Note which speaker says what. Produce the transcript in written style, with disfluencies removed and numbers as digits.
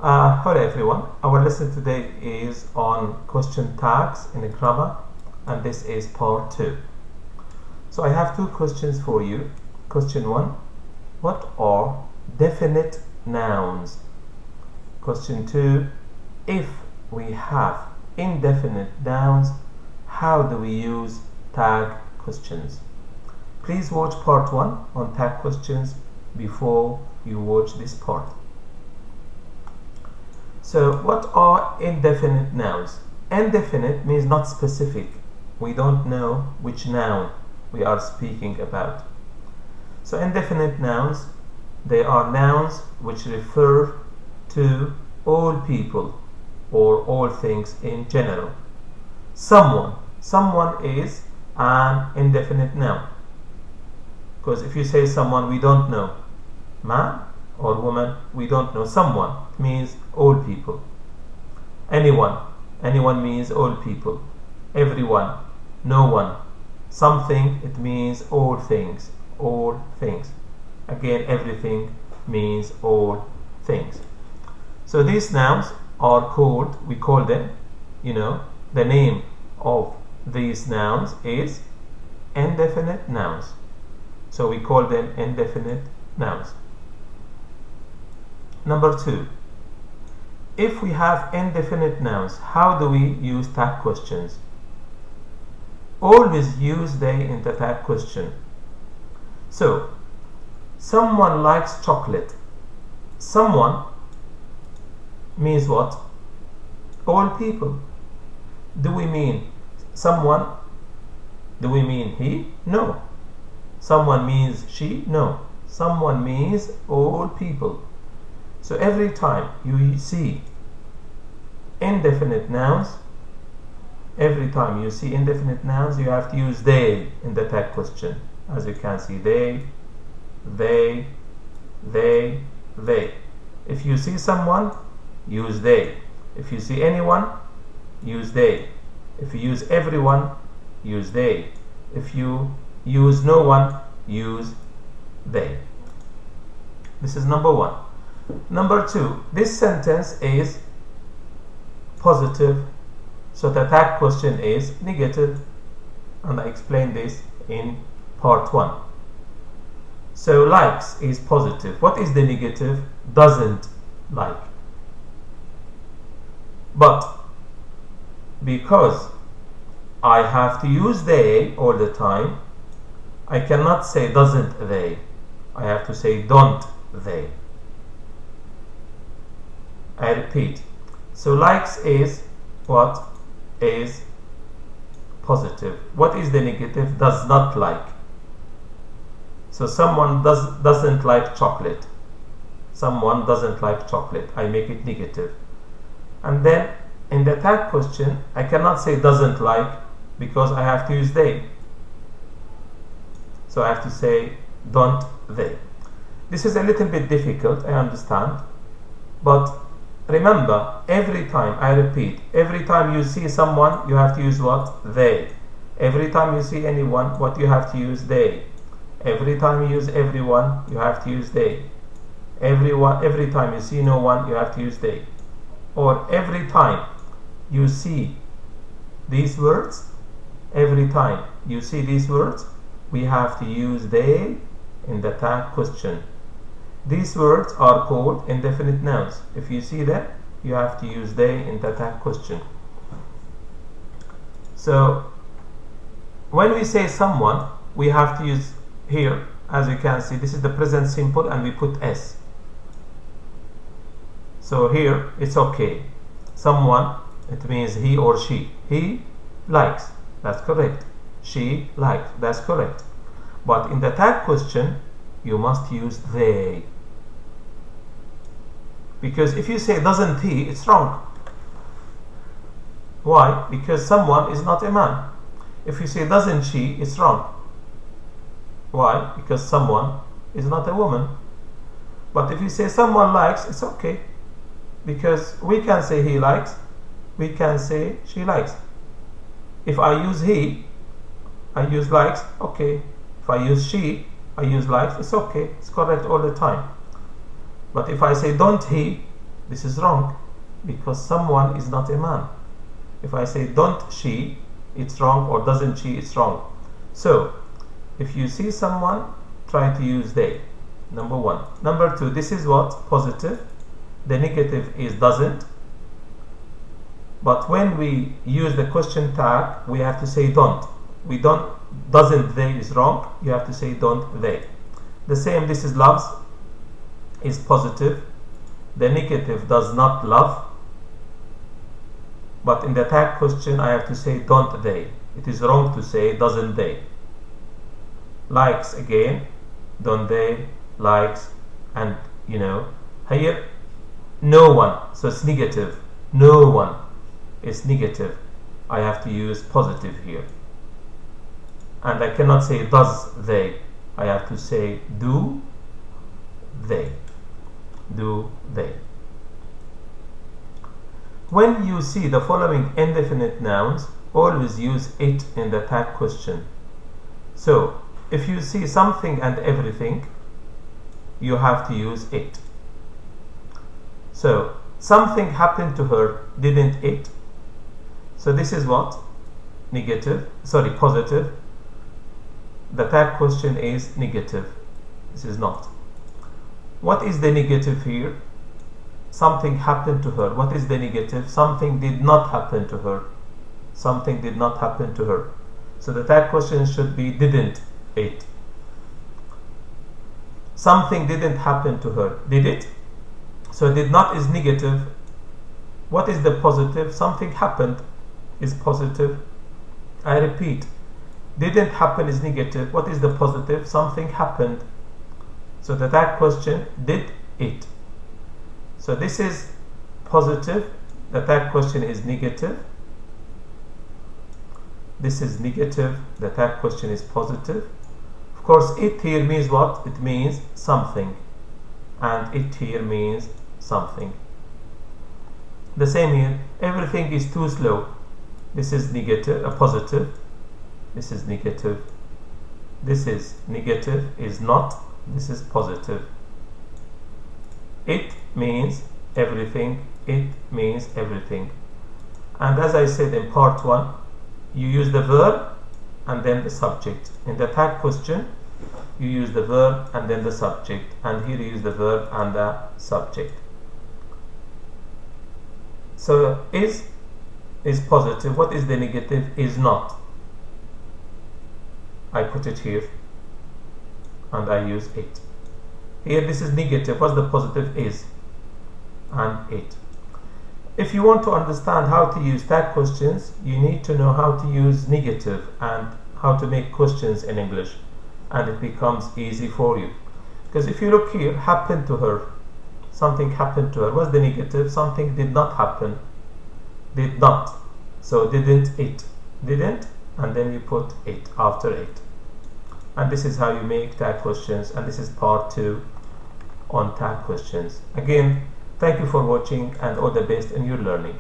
Speaker 1: Hello everyone, our lesson today is on question tags in grammar, and this is part 2. So I have two questions for you. Question 1, what are definite nouns? Question 2, if we have indefinite nouns, how do we use tag questions? Please watch part 1 on tag questions before you watch this part. So what are indefinite nouns? Indefinite means not specific. We don't know which noun we are speaking about. So indefinite nouns, they are nouns which refer to all people or all things in general. Someone is an indefinite noun. Because if you say someone, we don't know. Man or woman, we don't know. Someone means all people. Anyone means all people. Everyone, no one. Something, it means all things. Again, everything means all things. So these nouns are called, we call them, the name of these nouns is indefinite nouns. So we call them indefinite nouns. Number 2, if we have indefinite nouns, how do we use tag questions? Always use they in the tag question. So, someone likes chocolate. Someone means what? All people. Do we mean someone? Do we mean he? No. Someone means she? No. Someone means all people. So every time you see indefinite nouns, you have to use they in the tag question. As you can see, they. If you see someone, use they. If you see anyone, use they. If you use everyone, use they. If you use no one, use they. This is number 1. Number 2, this sentence is positive, so the tag question is negative, and I explained this in part 1. So likes is positive. What is the negative? Doesn't like. But because I have to use they all the time, I cannot say doesn't they. I have to say don't they. I repeat. So likes is what is positive. What is the negative? Does not like. So someone doesn't like chocolate. Someone doesn't like chocolate. I make it negative. And then in the tag question, I cannot say doesn't like because I have to use they. So I have to say don't they. This is a little bit difficult, I understand, but remember, every time, I repeat, every time you see someone, you have to use what? They. Every time you see anyone, what you have to use? They. Every time you use everyone, you have to use they. Every time you see no one, you have to use they. Or every time you see these words, we have to use they in the tag question. These words are called indefinite nouns. If you see them, you have to use they in the tag question. So when we say someone, we have to use here, as you can see, this is the present simple and we put s. So here it's okay. Someone, it means he or she. He likes, that's correct. She likes, that's correct. But in the tag question, you must use they. Because if you say doesn't he, it's wrong. Why? Because someone is not a man. If you say doesn't she, it's wrong. Why? Because someone is not a woman. But if you say someone likes, it's okay. Because we can say he likes, we can say she likes. If I use he, I use likes, okay. If I use she, I use likes, it's okay. It's correct all the time. But if I say don't he, This is wrong because someone is not a man. If I say don't she, it's wrong, or doesn't she, it's wrong. So if you see someone, try to use they. Number one. Number two, this is what? Positive. The negative is doesn't. But when we use the question tag, we have to say don't. We don't, doesn't they is wrong. You have to say don't they. The same, this is loves, is positive. The negative does not love. But in the tag question, I have to say don't they. It is wrong to say doesn't they. Likes, again, don't they, likes, and here no one, so it's negative. No one is negative. I have to use positive here. And I cannot say does they. I have to say do they. Do they. When you see the following indefinite nouns, always use it in the tag question. So if you see something and everything, you have to use it. So something happened to her, didn't it? So this is what? Positive. The tag question is negative. This is not. What is the negative here? Something happened to her. What is the negative? Something did not happen to her. Something did not happen to her. So the tag question should be didn't it. Something didn't happen to her. Did it? So did not is negative. What is the positive? Something happened is positive. I repeat, didn't happen is negative. What is the positive? Something happened. So the tag question, did it? So this is positive. The tag question is negative. This is negative. The tag question is positive. Of course, it here means what? It means something. And it here means something. The same here. Everything is too slow. This is negative, positive. This is negative. This is negative, is not. This is positive. It means everything. It means everything. And as I said in part 1, you use the verb and then the subject. In the tag question, you use the verb and then the subject. And here you use the verb and the subject. So is positive. What is the negative? Is not. I put it here and I use it. Here this is negative. What's the positive? Is and it. If you want to understand how to use tag questions, you need to know how to use negative and how to make questions in English, and it becomes easy for you. Because if you look here, happened to her, something happened to her. What's the negative? Something did not happen. Did not. So didn't it. Didn't, and then you put it after it. And this is how you make tag questions, and this is part 2 on tag questions. Again, thank you for watching and all the best in your learning.